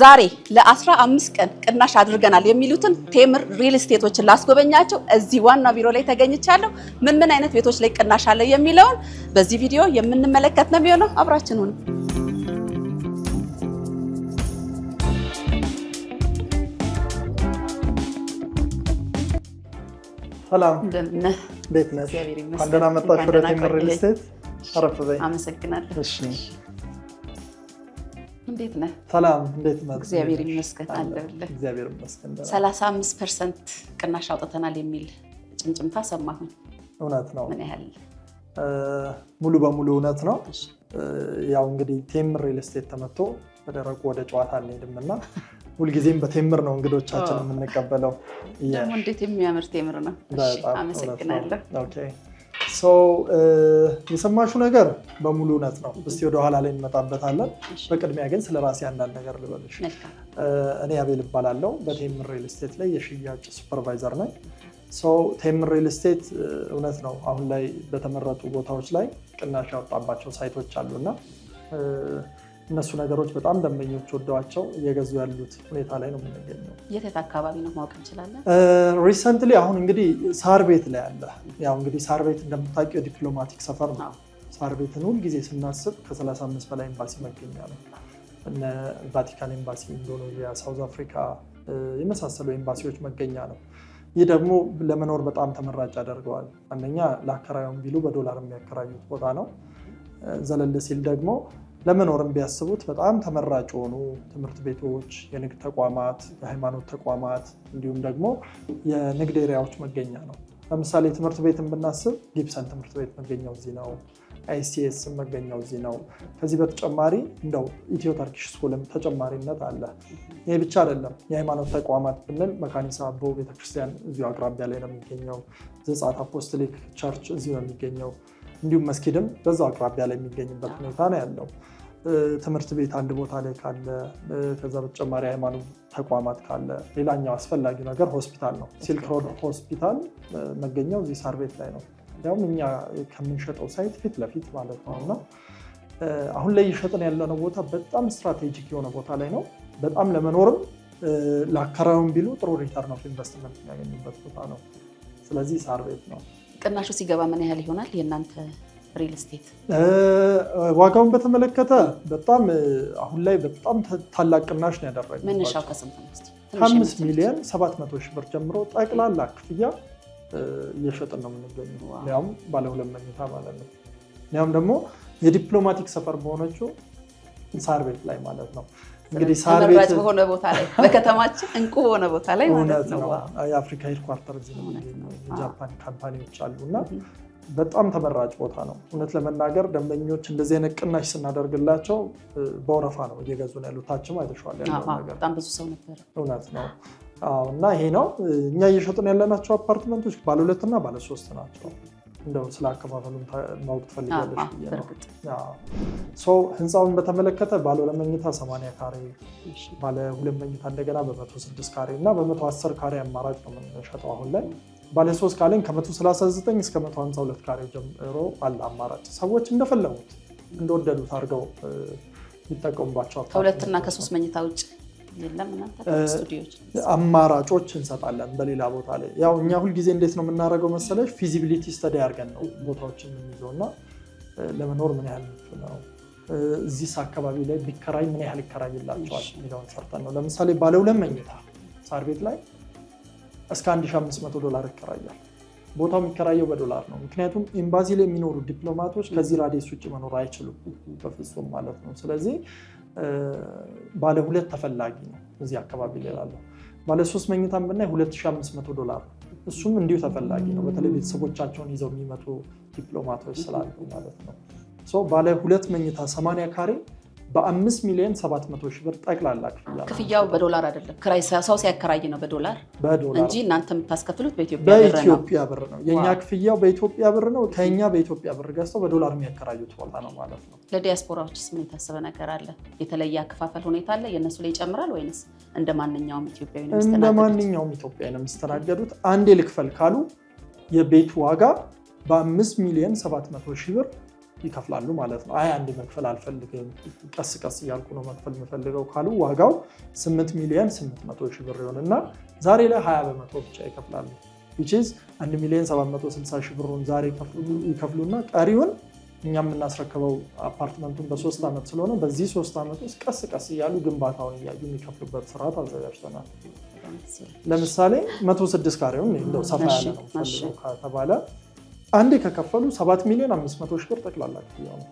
ዛሬ ለ15 ቀን ቅናሽ አድርገናል የሚሉትን ቴምር ሪል ስቴቶችን ላስጎበኛቸው እዚህ ዋና ቢሮ ላይ ተገኝቻለሁ። ምን አይነት ቤቶች ላይ ቅናሽ አለ የሚለውን በዚህ ቪዲዮ የምንመለከት ነው የሚሆነው። አብራችን ሁኑ። ሰላም እንዴት ነሽ? አንደና መጣሽ ወደ ቴምር ሪል ስቴት። አረፍ በይ። አመሰግናለሁ። እሺ እንዴት ነህ? ሰላም እንዴት ነህ? እግዚአብሔር ይመስገን አለሁልህ። እግዚአብሔር ይመስገን። 35% ቅናሽ አውጥተናል የሚል ጭምጭምታ ሰማሁ። እውነት ነው? ምን ያህል? ሙሉ በሙሉ እውነት ነው። ያው እንግዲህ ቴምር ሪል ስቴት ተመቶ በደረቁ ወደ ጨዋታ አንሄድምና ሁልጊዜም በቴምር ነው እንግዶቻችን የምንቀበለው። ደግሞ እንዴት የሚያምር ቴምር ነው። እሺ አመሰግናለሁ። ኦኬ ሶ የሰማሽው ነገር በሙሉ እውነት ነው። እስቲ ወደ ኋላ ላይ እንመጣበታለን። በቅድሚያ ግን ስለ ራሴ አንዳንድ ነገር ልበልሽ። እኔ አቤል እባላለሁ። በቴምር ሪል ስቴት ላይ የሽያጭ ሱፐርቫይዘር ነኝ። ሶ ቴምር ሪል ስቴት እውነት ነው አሁን ላይ በተመረጡ ቦታዎች ላይ ቅናሽ ያወጣባቸው ሳይቶች አሉና እነሱ ነገሮች በጣም ደንበኞች ወደዋቸው እየገዙ ያሉት ሁኔታ ላይ ነው የምንገኘው። የት አካባቢ ነው ማወቅ እንችላለን? ሪሰንትሊ አሁን እንግዲህ ሳር ቤት ላይ አለ። ያው እንግዲህ ሳር ቤት እንደምታውቂው የዲፕሎማቲክ ሰፈር ነው። ሳር ቤትን ሁልጊዜ ስናስብ ከ35 በላይ ኤምባሲ መገኛ ነው። እነ ቫቲካን ኤምባሲ፣ ኢንዶኔዥያ፣ ሳውዝ አፍሪካ የመሳሰሉ ኤምባሲዎች መገኛ ነው። ይህ ደግሞ ለመኖር በጣም ተመራጭ ያደርገዋል። አንደኛ ለአከራዩም ቢሉ በዶላር የሚያከራዩት ቦታ ነው። ዘለል ሲል ደግሞ ለመኖርም ቢያስቡት በጣም ተመራጭ የሆኑ ትምህርት ቤቶች፣ የንግድ ተቋማት፣ የሃይማኖት ተቋማት እንዲሁም ደግሞ የንግድ ኤሪያዎች መገኛ ነው። ለምሳሌ ትምህርት ቤትን ብናስብ ጊብሰን ትምህርት ቤት መገኛው እዚህ ነው። አይሲኤስ መገኛው እዚህ ነው። ከዚህ በተጨማሪ እንደው ኢትዮ ተርኪሽ ስኩልም ተጨማሪነት አለ። ይህ ብቻ አይደለም። የሃይማኖት ተቋማት ብንል መካኒሳ አቦ ቤተክርስቲያን እዚሁ አቅራቢያ ላይ ነው የሚገኘው። ዘጸአት አፖስቶሊክ ቸርች እዚሁ ነው የሚገኘው። እንዲሁም መስጊድም በዛው አቅራቢያ ላይ የሚገኝበት ሁኔታ ነው ያለው። ትምህርት ቤት አንድ ቦታ ላይ ካለ፣ ከዛ በተጨማሪ ሃይማኖት ተቋማት ካለ፣ ሌላኛው አስፈላጊ ነገር ሆስፒታል ነው። ሲልክ ሮድ ሆስፒታል መገኛው እዚህ ሳር ቤት ላይ ነው። ያውም እኛ ከምንሸጠው ሳይት ፊት ለፊት ማለት ነው። እና አሁን ላይ እየሸጥን ያለነው ቦታ በጣም ስትራቴጂክ የሆነ ቦታ ላይ ነው። በጣም ለመኖርም ለአከራዩም ቢሉ ጥሩ ሪተርን ኦፍ ኢንቨስትመንት የሚያገኙበት ቦታ ነው። ስለዚህ ሳር ቤት ነው። ቅናሹ ሲገባ ምን ያህል ይሆናል የእናንተ ሪል ስቴት? ዋጋውን በተመለከተ በጣም አሁን ላይ በጣም ታላቅ ቅናሽ ነው ያደረግነው። መነሻው ከስንት ነው? ከ5 ሚሊዮን 700 ሺህ ብር ጀምሮ ጠቅላላ ክፍያ እየሸጥን ነው የምንገኘው። ያውም ባለ 2 መኝታ ማለት ነው። ያውም ደግሞ የዲፕሎማቲክ ሰፈር በሆነችው ሳር ቤት ላይ ማለት ነው። እንግዲህ ሳር ቤት በሆነ ቦታ ላይ በከተማችን እንቁ በሆነ ቦታ ላይ ማለት ነው። የአፍሪካ ሄድኳርተር እዚህ ነው የሚገኘው። የጃፓን ካምፓኒዎች አሉና በጣም ተመራጭ ቦታ ነው። እውነት ለመናገር ደንበኞች እንደዚህ አይነት ቅናሽ ስናደርግላቸው በወረፋ ነው እየገዙ ነው ያሉት። ታችም አይተሽዋል ያለው ነገር በጣም ብዙ ሰው ነበር። እውነት ነው። እና ይሄ ነው እኛ እየሸጥን ያለናቸው አፓርትመንቶች ባለ 2 እና ባለ 3 ናቸው። እንደው ስለ አከፋፈሉን ማወቅ ትፈልጋለሽ? ህንፃውን በተመለከተ ባለ 2 መኝታ 80 ካሬ፣ ባለ 2 መኝታ እንደገና በ106 ካሬ እና በ110 ካሬ አማራጭ ነው የምንሸጠው አሁን ላይ። ባለ 3 ካሬን ከ139 እስከ 152 ካሬ ጀምሮ ባለ አማራጭ ሰዎች እንደፈለጉት እንደወደዱት አድርገው የሚጠቀሙባቸው ከ2 እና ከ3 መኝታ ውጭ የለም። እናንተ ስቱዲዮች አማራጮች እንሰጣለን በሌላ ቦታ ላይ። ያው እኛ ሁልጊዜ እንዴት ነው የምናደርገው መሰለሽ? ፊዚቢሊቲ ስተዲ አድርገን ነው ቦታዎችን የምንይዘው እና ለመኖር ምን ያህል ነው እዚህ አካባቢ ላይ ቢከራይ ምን ያህል ይከራይላቸዋል የሚለውን ሰርተን ነው። ለምሳሌ ባለ 2 መኝታ ሳር ቤት ላይ እስከ $1500 ይከራያል። ቦታው የሚከራየው በዶላር ነው። ምክንያቱም ኤምባሲ ላይ የሚኖሩ ዲፕሎማቶች ከዚህ ራዲየስ ውጭ መኖር አይችሉም በፍጹም ማለት ነው። ስለዚህ ባለ 2 ተፈላጊ ነው እዚህ አካባቢ ላይ ያለው። ባለ 3 መኝታም ብናይ $2500 እሱም እንዲሁ ተፈላጊ ነው። በተለይ ቤተሰቦቻቸውን ይዘው የሚመጡ ዲፕሎማቶች ስላሉ ማለት ነው። ባለ 2 መኝታ 80 ካሬ በ5 ሚሊዮን 700 ሺህ ብር ጠቅላላ ክፍያው በዶላር አይደለም። ሰው ሲያከራይ ነው በዶላር እንጂ እናንተ የምታስከፍሉት በኢትዮጵያ ብር ነው። የኛ ክፍያው በኢትዮጵያ ብር ነው። ከኛ በኢትዮጵያ ብር ገዝተው በዶላር የሚያከራዩት ቦታ ነው ማለት ነው። ለዲያስፖራዎችስ ምን የታሰበ ነገር አለ? የተለየ አከፋፈል ሁኔታ አለ? የእነሱ ላይ ይጨምራል ወይንስ እንደ ማንኛውም ኢትዮጵያዊ ነው የሚስተናገዱት? እንደ ማንኛውም ኢትዮጵያዊ ነው የሚስተናገዱት። አንዴ ልክፈል ካሉ የቤቱ ዋጋ በ5 ሚሊዮን 700 ሺህ ብር ይከፍላሉ ማለት ነው። አንድ መክፈል አልፈልግም ቀስ ቀስ እያልኩ ነው መክፈል የምፈልገው ካሉ ዋጋው 8,800,000 ብር ይሆንና ዛሬ ላይ 20% ብቻ ይከፍላሉ። which is 1,760,000 ብሩን ዛሬ ይከፍሉና ቀሪውን እኛ የምናስረክበው አፓርትመንቱን በ3 ዓመት ስለሆነ በዚህ 3 ዓመት ውስጥ ቀስ ቀስ እያሉ ግንባታውን እያዩ የሚከፍሉበት ስርዓት አዘጋጅተናል። ለምሳሌ 106 ካሬውን እንደው ሰፋ ያለ ነው ፈልገው ከተባለ አንዴ ከከፈሉ 7,500,000 ብር ጠቅላላ ክፍያ ነው።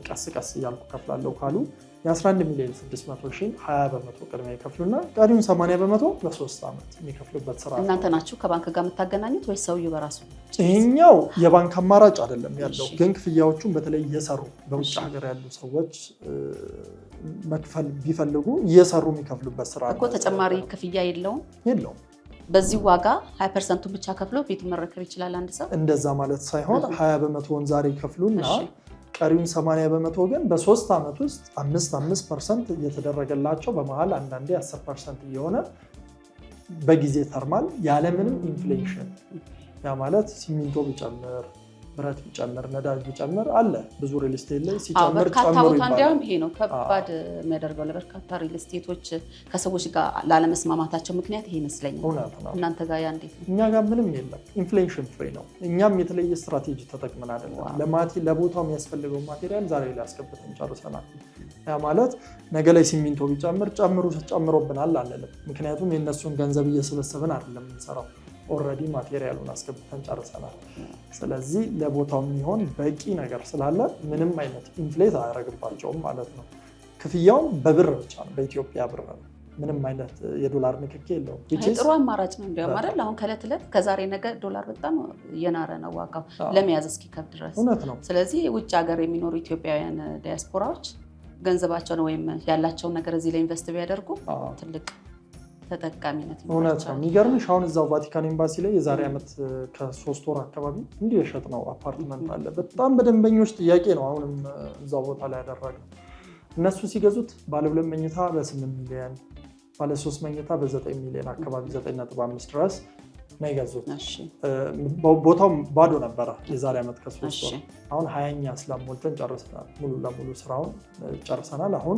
ቀስ ቀስ እያልኩ ከፍላለሁ ካሉ የ11,600,000 20% ቅድሚያ ይከፍሉና ቀሪውን 80% በ3 ዓመት የሚከፍሉበት ስርዓት። እናንተ ናችሁ ከባንክ ጋር የምታገናኙት ወይስ ሰውዬው በራሱ? ይሄኛው የባንክ አማራጭ አይደለም ያለው፣ ግን ክፍያዎቹን በተለይ እየሰሩ በውጭ ሀገር ያሉ ሰዎች መክፈል ቢፈልጉ እየሰሩ የሚከፍሉበት ስርዓት እኮ ተጨማሪ ክፍያ የለውም። በዚህ ዋጋ 20% ብቻ ከፍሎ ቤቱን መረከብ ይችላል አንድ ሰው። እንደዛ ማለት ሳይሆን 20%ን ዛሬ ይከፍሉና ቀሪውን 80% ግን በ3 ዓመት ውስጥ 5% እየተደረገላቸው በመሃል አንዳንዴ 10% እየሆነ በጊዜ ተርማል ያለምንም ኢንፍሌሽን። ያ ማለት ሲሚንቶ ቢጨምር ብረት ቢጨምር ነዳጅ ቢጨምር አለ ብዙ ሪል ስቴት ላይ ሲጨምር ጨምሮ ይባላል። ይሄ ነው ከባድ የሚያደርገው ለበርካታ ሪል ስቴቶች ከሰዎች ጋር ላለመስማማታቸው ምክንያት ይሄ ይመስለኛል። እናንተ ጋር ያ እንዴት ነው? እኛ ጋር ምንም የለም፣ ኢንፍሌሽን ፍሪ ነው። እኛም የተለየ ስትራቴጂ ተጠቅመን አይደለም። ለቦታው የሚያስፈልገው ማቴሪያል ዛሬ ላይ አስገብተን ጨርሰናል። ያ ማለት ነገ ላይ ሲሚንቶ ቢጨምር ጨምሮብናል አንልም። ምክንያቱም የእነሱን ገንዘብ እየሰበሰብን አይደለም የምንሰራው። ኦልሬዲ ማቴሪያሉን አስገብተን ጨርሰናል። ስለዚህ ለቦታው የሚሆን በቂ ነገር ስላለ ምንም አይነት ኢንፍሌት አያደርግባቸውም ማለት ነው። ክፍያውም በብር ብቻ ነው፣ በኢትዮጵያ ብር ነው። ምንም አይነት የዶላር ንክኪ የለውም። ጥሩ አማራጭ ነው እንዲያውም አይደል? አሁን ከዕለት ዕለት ከዛሬ ነገ ዶላር በጣም እየናረ ነው ዋጋው ለመያዝ እስኪከብድ ድረስ። እውነት ነው። ስለዚህ ውጭ ሀገር የሚኖሩ ኢትዮጵያውያን ዲያስፖራዎች ገንዘባቸውን ወይም ያላቸውን ነገር እዚህ ላይ ኢንቨስት ቢያደርጉ ትልቅ ተጠቃሚነት ነው። እውነት ነው። የሚገርምሽ አሁን እዛው ቫቲካን ኤምባሲ ላይ የዛሬ ዓመት ከ3 ወር አካባቢ እንዲሁ የሸጥነው አፓርትመንት አለ። በጣም በደንበኞች ጥያቄ ነው አሁንም እዛው ቦታ ላይ ያደረግነው። እነሱ ሲገዙት ባለ 2 መኝታ በ8 ሚሊዮን፣ ባለ 3 መኝታ በ9 ሚሊዮን አካባቢ 9.5 ድረስ ነው የገዙት። ቦታው ባዶ ነበረ የዛሬ ዓመት ከ3 ወር። አሁን 20ኛ ስላም ሞልተን ጨርሰናል። ሙሉ ለሙሉ ስራውን ጨርሰናል። አሁን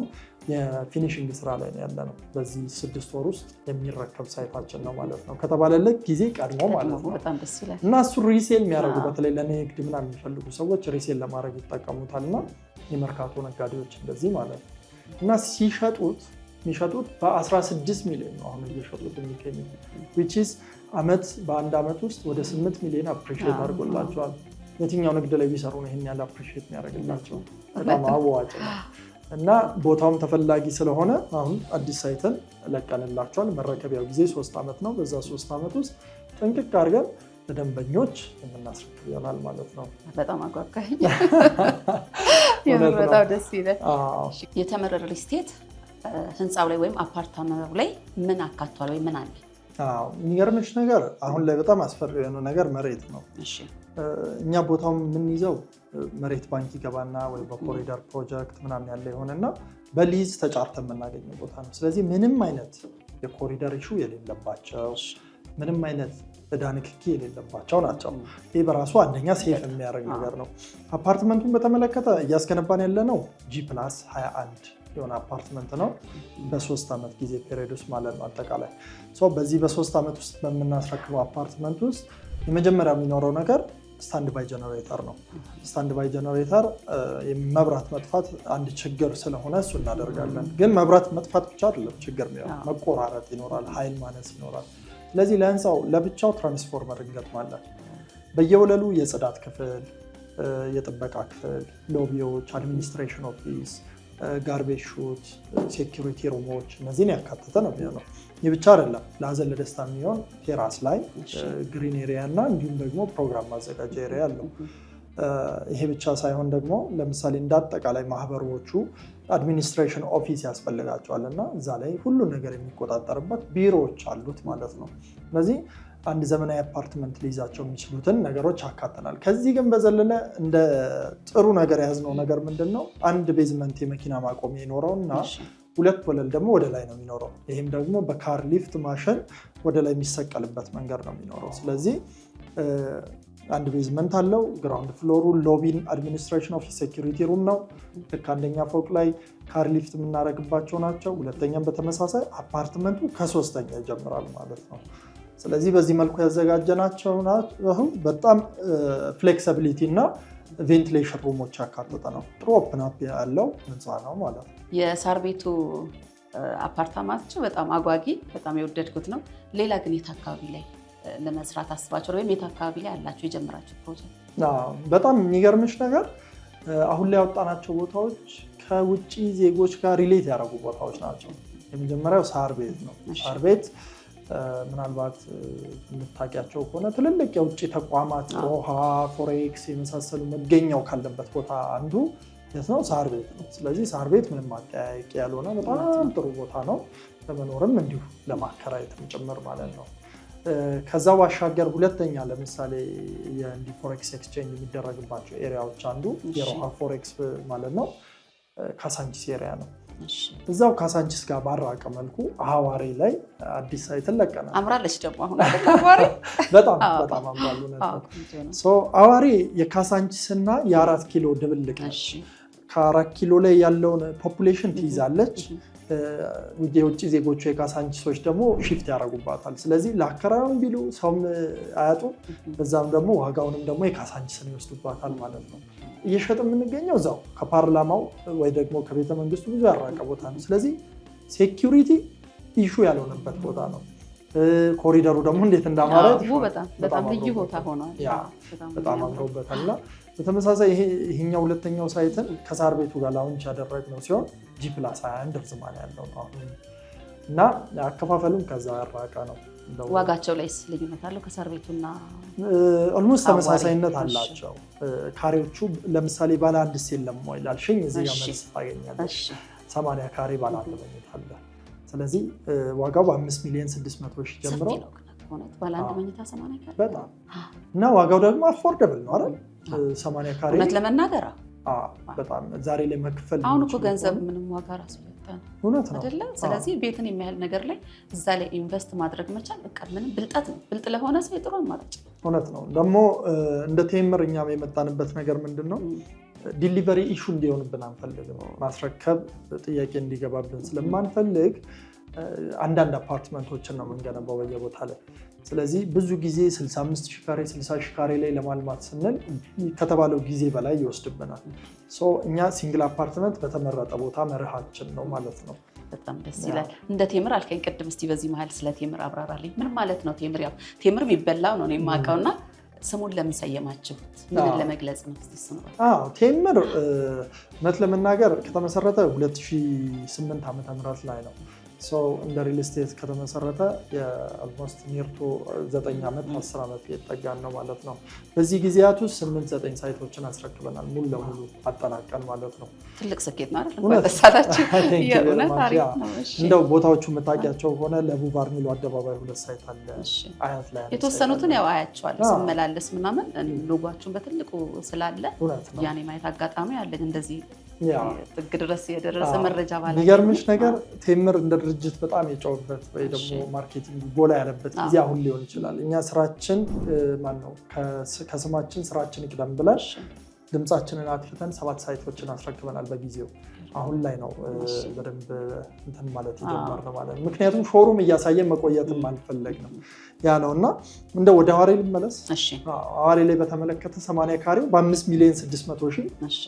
የፊኒሽንግ ስራ ላይ ነው ያለነው። በዚህ 6 ወር ውስጥ የሚረከብ ሳይታችን ነው ማለት ነው ከተባለለት ጊዜ ቀድሞ ማለት ነው። በጣም ደስ ይላል። እና እሱ ሪሴል የሚያደርጉ በተለይ ለንግድ ምናምን የሚፈልጉ ሰዎች ሪሴል ለማድረግ ይጠቀሙታል። እና የመርካቶ ነጋዴዎች እንደዚህ ማለት ነው። እና የሚሸጡት በ16 ሚሊዮን ነው አሁን እየሸጡት የሚገኙ which is በአንድ ዓመት ውስጥ ወደ 8 ሚሊዮን አፕሪሺየት አድርጎላቸዋል። የትኛው ንግድ ላይ ቢሰሩ ነው ይሄን ያለ አፕሪሺየት የሚያደርግላቸው? በጣም አዋጭ ነው። እና ቦታውም ተፈላጊ ስለሆነ አሁን አዲስ ሳይትን ለቀንላቸዋል። መረከቢያው ጊዜ 3 ዓመት ነው። በዛ 3 ዓመት ውስጥ ጥንቅቅ አድርገን ለደንበኞች የምናስረክብ ይሆናል ማለት ነው። በጣም አጓጓኝ። በጣም ደስ ይላል። የተመረ ሪል ስቴት ህንፃው ላይ ወይም አፓርታመንቱ ላይ ምን አካቷል ወይ ምን አለ? የሚገርምሽ ነገር አሁን ላይ በጣም አስፈሪ የሆነው ነገር መሬት ነው። እኛ ቦታውን የምንይዘው መሬት ባንክ ይገባና ወይ በኮሪደር ፕሮጀክት ምናምን ያለ የሆነና በሊዝ ተጫርተን የምናገኘው ቦታ ነው። ስለዚህ ምንም አይነት የኮሪደር ኢሹ የሌለባቸው ምንም አይነት ዕዳ ንክኪ የሌለባቸው ናቸው። ይህ በራሱ አንደኛ ሴፍ የሚያደርግ ነገር ነው። አፓርትመንቱን በተመለከተ እያስገነባን ያለ ነው G+21 የሆነ አፓርትመንት ነው። በ3 ዓመት ጊዜ ፔሪድ ውስጥ ማለት ነው። አጠቃላይ በዚህ በ3 ዓመት ውስጥ በምናስረክበው አፓርትመንት ውስጥ የመጀመሪያ የሚኖረው ነገር ስታንድ ባይ ጀነሬተር ነው። ስታንድ ባይ ጀነሬተር መብራት መጥፋት አንድ ችግር ስለሆነ እሱ እናደርጋለን። ግን መብራት መጥፋት ብቻ አይደለም ችግር የሚሆነው፣ መቆራረጥ ይኖራል፣ ኃይል ማነስ ይኖራል። ስለዚህ ለህንፃው ለብቻው ትራንስፎርመር እንገጥማለን። በየወለሉ የጽዳት ክፍል፣ የጥበቃ ክፍል፣ ሎቢዎች፣ አድሚኒስትሬሽን ኦፊስ፣ ጋርቤጅ ሹት፣ ሴኪሪቲ ሩሞች እነዚህን ያካተተ ነው የሚሆነው። ይህ ብቻ አይደለም። ለሀዘን ለደስታ የሚሆን ቴራስ ላይ ግሪን ኤሪያ እና እንዲሁም ደግሞ ፕሮግራም ማዘጋጃ ኤሪያ አለው። ይሄ ብቻ ሳይሆን ደግሞ ለምሳሌ እንዳጠቃላይ ማህበሮቹ አድሚኒስትሬሽን ኦፊስ ያስፈልጋቸዋል እና እዛ ላይ ሁሉን ነገር የሚቆጣጠርበት ቢሮዎች አሉት ማለት ነው። ስለዚህ አንድ ዘመናዊ አፓርትመንት ሊይዛቸው የሚችሉትን ነገሮች አካተናል። ከዚህ ግን በዘለለ እንደ ጥሩ ነገር የያዝነው ነገር ምንድን ነው? አንድ ቤዝመንት የመኪና ማቆሚያ ይኖረውና 2 ወለል ደግሞ ወደ ላይ ነው የሚኖረው። ይህም ደግሞ በካር ሊፍት ማሽን ወደ ላይ የሚሰቀልበት መንገድ ነው የሚኖረው። ስለዚህ አንድ ቤዝመንት አለው። ግራውንድ ፍሎሩ ሎቢን አድሚኒስትሬሽን ኦፊስ ሴኩሪቲ ሩም ነው። ልክ አንደኛ ፎቅ ላይ ካር ሊፍት የምናደርግባቸው ናቸው። ሁለተኛም በተመሳሳይ አፓርትመንቱ ከ3ኛ ይጀምራል ማለት ነው። ስለዚህ በዚህ መልኩ ያዘጋጀናቸው አሁን በጣም ፍሌክሲቢሊቲ እና ቬንቲሌሽን ሩሞች ያካተተ ነው። ጥሩ ኦፕን አፕ ያለው ህንፃ ነው ማለት ነው። የሳር ቤቱ አፓርታማቸው በጣም አጓጊ፣ በጣም የወደድኩት ነው። ሌላ ግን የት አካባቢ ላይ ለመስራት አስባቸው ወይም የት አካባቢ ላይ ያላቸው የጀመራቸው ፕሮጀክት? በጣም የሚገርምሽ ነገር አሁን ላይ ያወጣናቸው ቦታዎች ከውጭ ዜጎች ጋር ሪሌት ያደረጉ ቦታዎች ናቸው። የመጀመሪያው ሳር ቤት ነው። ሳር ቤት ምናልባት የምታውቂያቸው ከሆነ ትልልቅ የውጭ ተቋማት ሮሃ፣ ፎሬክስ የመሳሰሉ መገኛው ካለበት ቦታ አንዱ የት ነው? ሳር ቤት ነው። ስለዚህ ሳር ቤት ምንም አጠያያቂ ያልሆነ በጣም ጥሩ ቦታ ነው። ለመኖርም እንዲሁ ለማከራየትም ጭምር ማለት ነው። ከዛ ባሻገር ሁለተኛ ለምሳሌ የፎሬክስ ኤክስቼንጅ የሚደረግባቸው ኤሪያዎች አንዱ የሮሃ ፎሬክስ ማለት ነው ካሳንቺስ ኤሪያ ነው። እዛው ካሳንቺስ ጋር ባራቀ መልኩ አዋሪ ላይ አዲስ ሳይት ለቀናል። አምራለች ደግሞ አሁን አዋሪ በጣም አምራሉ ነው። አዋሪ የካሳንቺስና የ4 ኪሎ ድብልቅ ነች። ከ4 ኪሎ ላይ ያለውን ፖፑሌሽን ትይዛለች። የውጭ ዜጎቹ የካሳንቺሶች ደግሞ ሺፍት ያደርጉባታል። ስለዚህ ለአከራዩም ቢሉ ሰውም አያጡ፣ በዛም ደግሞ ዋጋውንም ደግሞ የካሳንቺስን ይወስዱባታል ማለት ነው። እየሸጥ የምንገኘው እዛው ከፓርላማው ወይ ደግሞ ከቤተ መንግስቱ ብዙ ያራቀ ቦታ ነው። ስለዚህ ሴኪሪቲ ኢሹ ያልሆነበት ቦታ ነው። ኮሪደሩ ደግሞ እንዴት እንዳማረ በጣም ልዩ ቦታ ሆኗል። በጣም አምሮበታል። እና በተመሳሳይ ይሄኛው ሁለተኛው ሳይትን ከሳር ቤቱ ጋር ላውንች ያደረግነው ሲሆን G+21 ርዝማኔ ያለው ነው እና አከፋፈሉም ከዛ ያራቀ ነው። ዋጋቸው ላይ ልዩነት አለው ከሳር ቤቱና? ኦልሞስት ተመሳሳይነት አላቸው። ካሬዎቹ ለምሳሌ ባለ አንድ የለም ወይ ላልሽኝ እዚህ ጋር መልስ ታገኛለሽ። 80 ካሬ ባለ አንድ መኝታ አለ። ስለዚህ ዋጋው በ5,600,000 ጀምሮ ባለ አንድ መኝታ 80 ካሬ በጣም እና ዋጋው ደግሞ አፎርደብል ነው አይደል? 80 ካሬ እውነት ለመናገር በጣም ዛሬ ላይ መክፈል አሁን እኮ ገንዘብ ምንም ዋጋ ራሱ እውነት ነው አይደለ? ስለዚህ ቤትን የሚያህል ነገር ላይ እዛ ላይ ኢንቨስት ማድረግ መቻል በቃ ምንም ብልጠት ነው። ብልጥ ለሆነ ሰው ጥሩ አማራጭ እውነት ነው። ደግሞ እንደ ቴምር እኛም የመጣንበት ነገር ምንድነው ዲሊቨሪ ኢሹ እንዲሆንብን አንፈልግም። ማስረከብ ጥያቄ እንዲገባብን ስለማንፈልግ አንዳንድ አፓርትመንቶችን ነው የምንገነባው በየቦታ ላይ። ስለዚህ ብዙ ጊዜ 65,000 ካሬ 60,000 ካሬ ላይ ለማልማት ስንል ከተባለው ጊዜ በላይ ይወስድብናል። እኛ ሲንግል አፓርትመንት በተመረጠ ቦታ መርሃችን ነው ማለት ነው። በጣም ደስ ይላል። እንደ ቴምር አልከኝ ቅድም። እስቲ በዚህ መሀል ስለ ቴምር አብራራልኝ። ምን ማለት ነው ቴምር? ያው ቴምር የሚበላው ነው የማውቀውና ስሙን ለምን ሰየማችሁት? ምን ለመግለጽ ነው? ቴምር እውነት ለመናገር ከተመሰረተ 2008 ዓ.ም ላይ ነው። እንደ ሪል ስቴት ከተመሰረተ የአልሞስት ኒርቶ 9 ዓመት 10 ዓመት የጠጋን ነው ማለት ነው። በዚህ ጊዜያት ውስጥ 8-9 ሳይቶችን አስረክበናል ሙሉ ለሙሉ አጠናቀን ማለት ነው። ትልቅ ስኬት ነው አይደል? ደሳላችሁ የእውነት አሪፍ ነው። እንደው ቦታዎቹ የምታውቂያቸው ሆነ ለቡ ቫርኒሎ አደባባይ 2 ሳይት አለ። አያት ላይ የተወሰኑትን ያው አያቸዋለሁ ስመላለስ ምናምን ሎጓችሁን በትልቁ ስላለ ያኔ ማየት አጋጣሚ አለኝ። እንደዚህ ጥግ ድረስ የደረሰ መረጃ ባለ የሚገርምሽ ነገር ቴምር እንደ ድርጅት በጣም የጨውበት ወይ ደግሞ ማርኬቲንግ ጎላ ያለበት ጊዜ አሁን ሊሆን ይችላል። እኛ ስራችን ማነው ከስማችን ስራችን ይቅደም ብለን ድምጻችንን አጥፍተን 7 ሳይቶችን አስረክበናል በጊዜው። አሁን ላይ ነው በደንብ እንትን ማለት የጀመርነው ማለት ነው። ምክንያቱም ሾሩም እያሳየን መቆየትም አልፈለግንም ያ ነው። እና እንደ ወደ አዋሪ ልመለስ። አዋሪ ላይ በተመለከተ 80 ካሬው በ5,600,000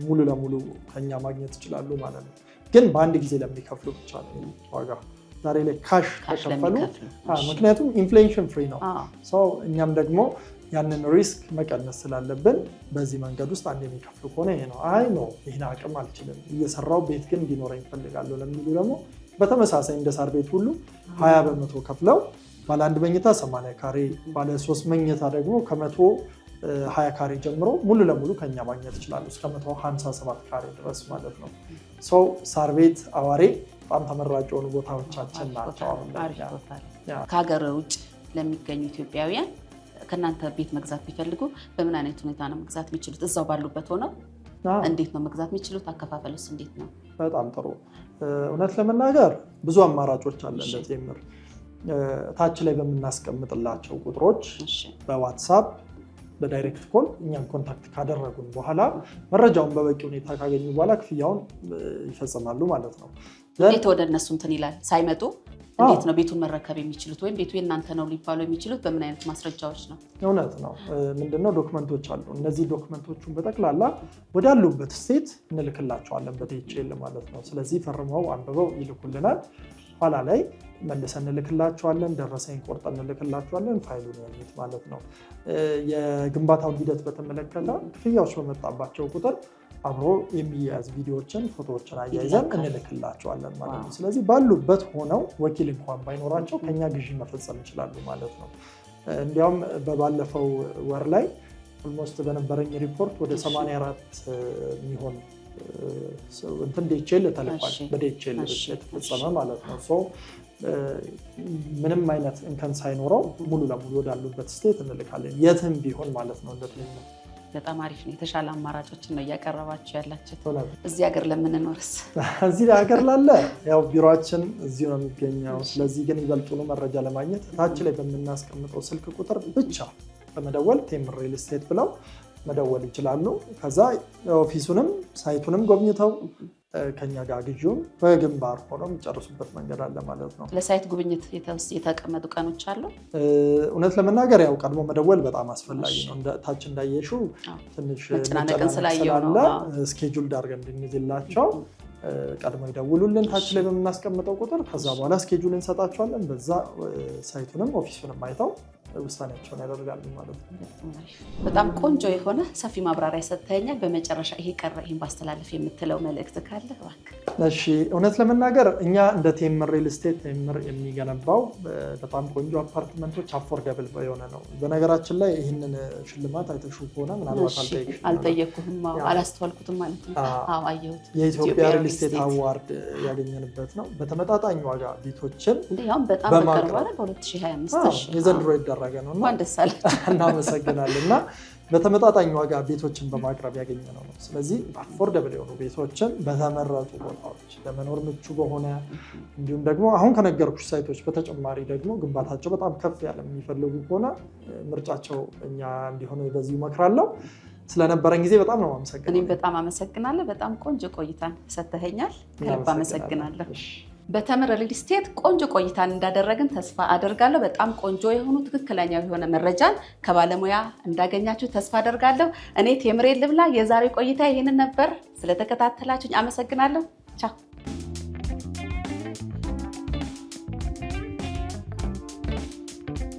ሙሉ ለሙሉ ከኛ ማግኘት ይችላሉ ማለት ነው። ግን በአንድ ጊዜ ለሚከፍሉ ብቻ ነው ዋጋ ዛሬ ላይ ካሽ ተከፈሉ። ምክንያቱም ኢንፍሌሽን ፍሪ ነው። እኛም ደግሞ ያንን ሪስክ መቀነስ ስላለብን በዚህ መንገድ ውስጥ አንድ የሚከፍሉ ከሆነ ይሄ ነው። አይ ነው ይህን አቅም አልችልም እየሰራው ቤት ግን እንዲኖረኝ እፈልጋለሁ ለሚሉ ደግሞ በተመሳሳይ እንደ ሳር ቤት ሁሉ 20% ከፍለው ባለ አንድ መኝታ 80 ካሬ ባለ 3 መኝታ ደግሞ ከ120 ካሬ ጀምሮ ሙሉ ለሙሉ ከኛ ማግኘት ይችላሉ እስከ 157 ካሬ ድረስ ማለት ነው። ሳር ቤት አዋሬ በጣም ተመራጭ የሆኑ ቦታዎቻችን ናቸው። ከሀገር ውጭ ለሚገኙ ኢትዮጵያውያን ከእናንተ ቤት መግዛት ቢፈልጉ በምን አይነት ሁኔታ ነው መግዛት የሚችሉት? እዛው ባሉበት ሆነው እንዴት ነው መግዛት የሚችሉት? አከፋፈሉስ እንዴት ነው? በጣም ጥሩ። እውነት ለመናገር ብዙ አማራጮች አለ ለቴምር። ታች ላይ በምናስቀምጥላቸው ቁጥሮች በዋትሳፕ በዳይሬክት ኮል እኛን ኮንታክት ካደረጉን በኋላ መረጃውን በበቂ ሁኔታ ካገኙ በኋላ ክፍያውን ይፈጽማሉ ማለት ነው። እንዴት ወደ እነሱ እንትን ይላል ሳይመጡ እንዴት ነው ቤቱን መረከብ የሚችሉት ወይም ቤቱ የእናንተ ነው ሊባሉ የሚችሉት በምን አይነት ማስረጃዎች ነው? እውነት ነው። ምንድነው ዶክመንቶች አሉ። እነዚህ ዶክመንቶቹን በጠቅላላ ወዳሉበት ስቴት እንልክላቸዋለን በዲኤችኤል ማለት ነው። ስለዚህ ፈርመው አንብበው ይልኩልናል። ኋላ ላይ መልሰን እንልክላቸዋለን። ደረሰኝ ቆርጠን እንልክላቸዋለን። ፋይሉን ያዩት ማለት ነው። የግንባታውን ሂደት በተመለከተ ክፍያዎች በመጣባቸው ቁጥር አብሮ የሚያያዝ ቪዲዮዎችን፣ ፎቶዎችን አያይዘን እንልክላቸዋለን ማለት ነው። ስለዚህ ባሉበት ሆነው ወኪል እንኳን ባይኖራቸው ከኛ ግዢ መፈጸም ይችላሉ ማለት ነው። እንዲያውም በባለፈው ወር ላይ ኦልሞስት በነበረኝ ሪፖርት ወደ 84 የሚሆን እንትን ዲኤችኤል ተልኳል። በዲኤችኤል የተፈጸመ ማለት ነው። ምንም አይነት እንከን ሳይኖረው ሙሉ ለሙሉ ወዳሉበት ስቴት እንልካለን፣ የትም ቢሆን ማለት ነው። እንደተለመደው በጣም አሪፍ ነው። የተሻለ አማራጮችን ነው እያቀረባችሁ ያላችሁት። እዚህ ሀገር ለምንኖርስ? እዚህ ሀገር ላለ ያው ቢሮአችን እዚሁ ነው የሚገኘው። ስለዚህ ግን ይበልጡኑ መረጃ ለማግኘት ታች ላይ በምናስቀምጠው ስልክ ቁጥር ብቻ በመደወል ቴምር ሪል ስቴት ብለው መደወል ይችላሉ። ከዛ ኦፊሱንም ሳይቱንም ጎብኝተው ከኛ ጋር ግዢውን በግንባር ሆነው የሚጨርሱበት መንገድ አለ ማለት ነው። ለሳይት ጉብኝት የተቀመጡ ቀኖች አሉ? እውነት ለመናገር ያው ቀድሞ መደወል በጣም አስፈላጊ ነው። ታች እንዳየሽው ትንሽ መጨናነቅን ስላየው ነው ስኬጁል ዳርገን እንድንይዝላቸው ቀድሞ ይደውሉልን ታች ላይ በምናስቀምጠው ቁጥር። ከዛ በኋላ ስኬጁል እንሰጣቸዋለን። በዛ ሳይቱንም ኦፊሱንም አይተው ውሳኔያቸውን ያደርጋሉ ማለት ነው። በጣም ቆንጆ የሆነ ሰፊ ማብራሪያ ሰጥተኸኛል። በመጨረሻ ይሄ ቀረ ይሄን ባስተላለፍ የምትለው መልእክት ካለ እባክህ። እሺ፣ እውነት ለመናገር እኛ እንደ ቴምር ሪል ስቴት ቴምር የሚገነባው በጣም ቆንጆ አፓርትመንቶች አፎርደብል የሆነ ነው። በነገራችን ላይ ይህንን ሽልማት አይተሽው ከሆነ ምናልባት አልጠየቅኩህም፣ አላስተዋልኩትም ማለት ነው። አዎ አየሁት። የኢትዮጵያ ሪል ስቴት አዋርድ ያገኘንበት ነው። በተመጣጣኝ ዋጋ ቤቶችን ያውም በጣም በቅርብ በ2025 የዘንድሮ ይደረገ ነው። እናመሰግናለን። እና በተመጣጣኝ ዋጋ ቤቶችን በማቅረብ ያገኘነው ነው። ስለዚህ አፎርደብል የሆኑ ቤቶችን በተመረጡ ቦታዎች ለመኖር ምቹ በሆነ እንዲሁም ደግሞ አሁን ከነገርኩሽ ሳይቶች በተጨማሪ ደግሞ ግንባታቸው በጣም ከፍ ያለ የሚፈልጉ ከሆነ ምርጫቸው እኛ እንዲሆነ በዚህ እመክራለሁ። ስለነበረን ጊዜ በጣም ነው አመሰግናለሁ። እኔም በጣም አመሰግናለሁ። በጣም ቆንጆ ቆይታን ሰጥተኸኛል። ከልብ አመሰግናለሁ። በተምር ሪል ስቴት ቆንጆ ቆይታን እንዳደረግን ተስፋ አደርጋለሁ። በጣም ቆንጆ የሆኑ ትክክለኛ የሆነ መረጃን ከባለሙያ እንዳገኛችሁ ተስፋ አደርጋለሁ። እኔ ቴምር ልብላ። የዛሬ ቆይታ ይህንን ነበር። ስለተከታተላችሁኝ አመሰግናለሁ። ቻው።